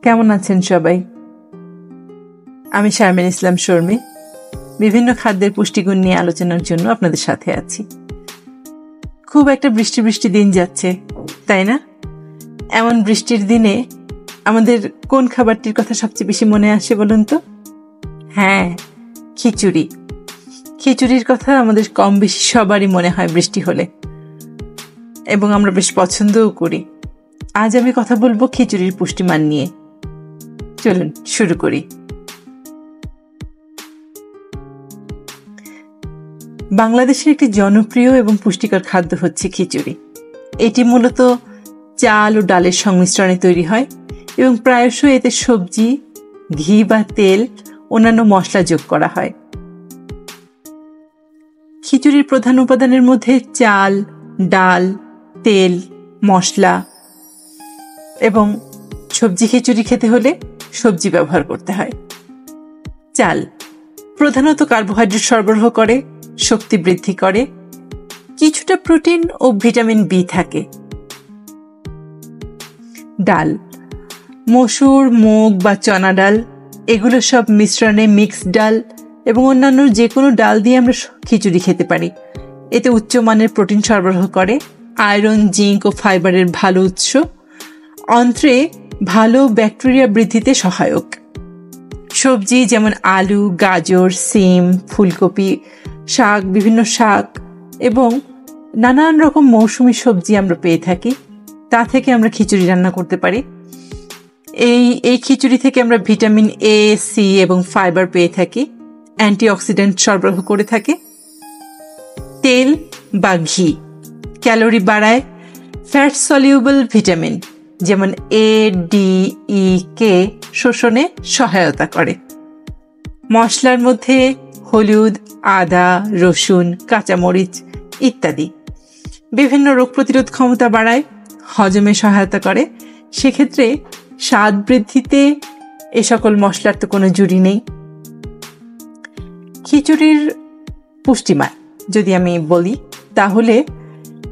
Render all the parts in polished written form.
কেমন আছেন সবাই? আমি শারমিন ইসলাম শর্মী বিভিন্ন খাদ্যের পুষ্টিগুণ নিয়ে আলোচনার জন্য আপনাদের সাথে আছি। খুব একটা বৃষ্টি বৃষ্টি দিন যাচ্ছে, তাই না? এমন বৃষ্টির দিনে আমাদের কোন খাবারটির কথা সবচেয়ে বেশি মনে আসে বলুন তো? হ্যাঁ, খিচুড়ি। খিচুড়ির কথা আমাদের কম বেশি সবারই মনে হয় বৃষ্টি হলে, এবং আমরা বেশ পছন্দও করি। আজ আমি কথা বলবো খিচুড়ির পুষ্টিমান নিয়ে। চলুন শুরু করি। বাংলাদেশের একটি জনপ্রিয় এবং পুষ্টিকর খাদ্য হচ্ছে খিচুড়ি। এটি মূলত চাল ও ডালের সংমিশ্রণে তৈরি হয় এবং প্রায়শই এতে সবজি, ঘি বা তেল, অন্যান্য মশলা যোগ করা হয়। খিচুড়ির প্রধান উপাদানের মধ্যে চাল, ডাল, তেল, মশলা এবং সবজি খিচুড়ি খেতে হলে সবজি ব্যবহার করতে হয়। চাল প্রধানত কার্বোহাইড্রেট সরবরাহ করে, শক্তি বৃদ্ধি করে, কিছুটা প্রোটিন ও ভিটামিন বি থাকে। ডাল মসুর, মুগ বা চনা ডাল, এগুলো সব মিশ্রণে মিক্সড ডাল এবং অন্যান্য যে কোনো ডাল দিয়ে আমরা খিচুড়ি খেতে পারি। এতে উচ্চমানের প্রোটিন সরবরাহ করে, আয়রন, জিঙ্ক ও ফাইবারের ভালো উৎস, অন্ত্রে ভালো ব্যাকটেরিয়া বৃদ্ধিতে সহায়ক। সবজি যেমন আলু, গাজর, সিম, ফুলকপি, শাক, বিভিন্ন শাক এবং নানান রকম মৌসুমী সবজি আমরা পেয়ে থাকি। তা থেকে আমরা খিচুড়ি রান্না করতে পারি। এই খিচুড়ি থেকে আমরা ভিটামিন এ, সি এবং ফাইবার পেয়ে থাকি। অ্যান্টিঅক্সিডেন্ট সরবরাহ করে থাকে। তেল বা ঘি ক্যালোরি বাড়ায়, ফ্যাট সলিউবল ভিটামিন যেমন এ, ডি, ই, কে শোষণে সহায়তা করে। মশলার মধ্যে হলুদ, আদা, রসুন, কাঁচামরিচ ইত্যাদি বিভিন্ন রোগ প্রতিরোধ ক্ষমতা বাড়ায়, হজমে সহায়তা করে। সেক্ষেত্রে স্বাদ বৃদ্ধিতে এ সকল মশলার তো কোনো জুড়ি নেই। খিচুড়ির পুষ্টিমান যদি আমি বলি, তাহলে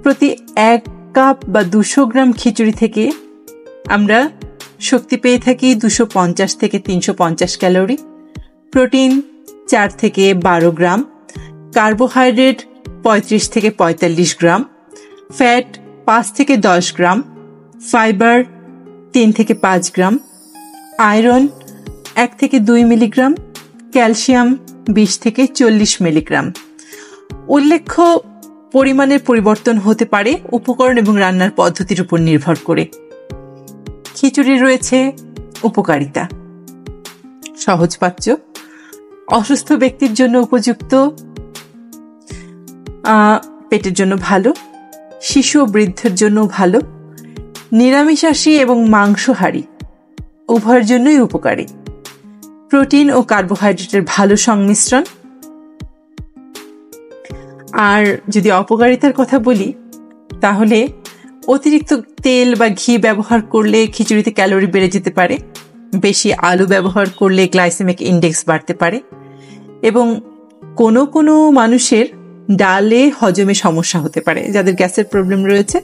প্রতি 1 কাপ বা 200 গ্রাম খিচুড়ি থেকে আমরা শক্তি পেয়ে থাকি 250 থেকে 350 ক্যালোরি, প্রোটিন 4 থেকে 12 গ্রাম, কার্বোহাইড্রেট 35 থেকে 45 গ্রাম, ফ্যাট 5 থেকে 10 গ্রাম, ফাইবার 3 থেকে 5 গ্রাম, আয়রন 1 থেকে 2 মিলিগ্রাম, ক্যালসিয়াম 20 থেকে 40 মিলিগ্রাম। উল্লেখ্য পরিমাণের পরিবর্তন হতে পারে উপকরণ এবং রান্নার পদ্ধতির উপর নির্ভর করে। খিচুড়ির রয়েছে উপকারিতা: সহজপাচ্য, অসুস্থ ব্যক্তির জন্য উপযুক্ত, পেটের জন্য ভালো, শিশু ও বৃদ্ধের জন্য ভালো, নিরামিষাশী এবং মাংসহারী উভয়ের জন্যই উপকারী, প্রোটিন ও কার্বোহাইড্রেটের ভালো সংমিশ্রণ। আর যদি অপকারিতার কথা বলি, তাহলে অতিরিক্ত তেল বা ঘি ব্যবহার করলে খিচুড়িতে ক্যালোরি বেড়ে যেতে পারে, বেশি আলু ব্যবহার করলে গ্লাইসেমিক ইন্ডেক্স বাড়তে পারে, এবং কোনো কোনো মানুষের ডালে হজমে সমস্যা হতে পারে। যাদের গ্যাসের প্রবলেম রয়েছে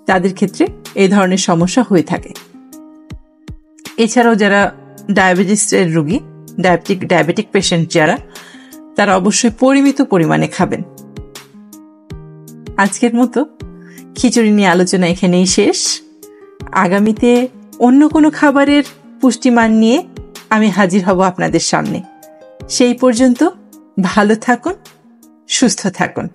তাদের ক্ষেত্রে এই ধরনের সমস্যা হয়ে থাকে। এছাড়াও যারা ডায়াবেটিসের রোগী, ডায়াবেটিক পেশেন্ট যারা, তারা অবশ্যই পরিমিত পরিমাণে খাবেন। আজকের মতো খিচুড়ি নিয়ে আলোচনা এখানেই শেষ। আগামীতে অন্য কোনো খাবারের পুষ্টিমান নিয়ে আমি হাজির হব আপনাদের সামনে। সেই পর্যন্ত ভালো থাকুন, সুস্থ থাকুন।